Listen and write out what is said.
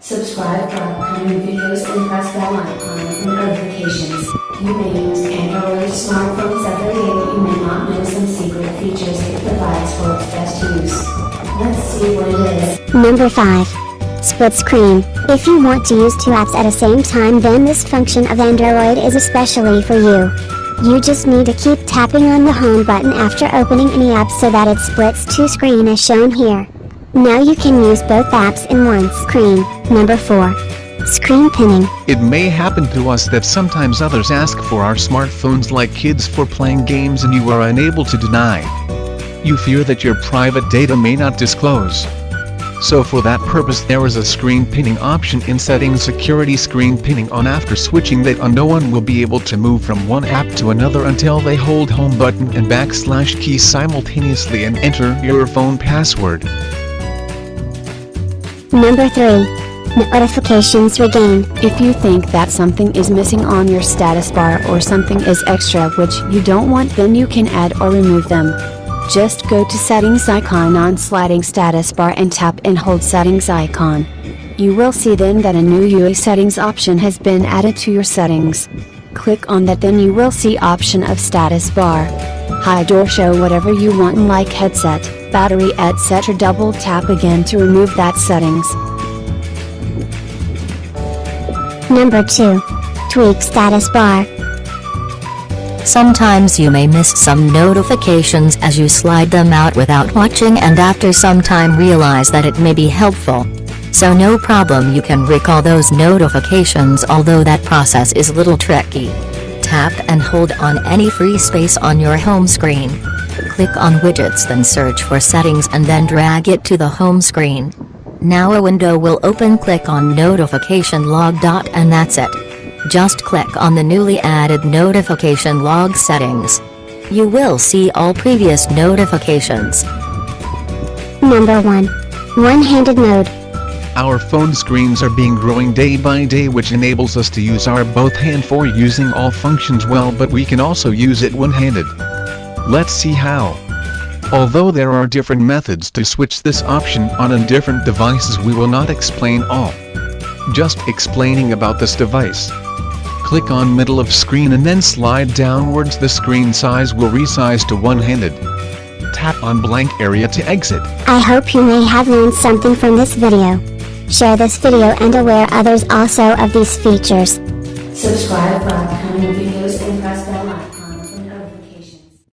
Subscribe for upcoming videos and press bell icon for notifications. You may use Android or smartphones every day, but you may not know some secret features it provides for its best use. Let's see what it is. Number 5. Split screen. If you want to use two apps at the same time, then this function of Android is especially for you. You just need to keep tapping on the home button after opening any app so that it splits two screens as shown here. Now you can use both apps in one screen. Number 4. Screen pinning. It may happen to us that sometimes others ask for our smartphones like kids for playing games and you are unable to deny. You fear that your private data may not disclose. So for that purpose there is a screen pinning option in settings. Security screen pinning on. After switching that on, no one will be able to move from one app to another until they hold home button and backslash key simultaneously and enter your phone password. Number 3. Notifications regain. If you think that something is missing on your status bar or something is extra which you don't want, then you can add or remove them. Just go to settings icon on sliding status bar and tap and hold settings icon. You will see then that a new UI settings option has been added to your settings. Click on that, then you will see option of status bar. Hide or show whatever you want like headset, battery etc. Double tap again to remove that settings. Number 2. Tweak status bar. Sometimes you may miss some notifications as you slide them out without watching, and after some time realize that it may be helpful. So no problem, you can recall those notifications, although that process is a little tricky. Tap and hold on any free space on your home screen. Click on widgets, then search for settings and then drag it to the home screen. Now a window will open. Click on notification log and that's it. Just click on the newly added notification log settings. You will see all previous notifications. Number 1. One-handed mode. Our phone screens are being growing day by day, which enables us to use our both hand for using all functions well, but we can also use it one-handed. Let's see how. Although there are different methods to switch this option on different devices, we will not explain all. Just explaining about this device. Click on middle of screen and then slide downwards. The screen size will resize to one-handed. Tap on blank area to exit. I hope you may have learned something from this video. Share this video and aware others also of these features. Subscribe for upcoming videos and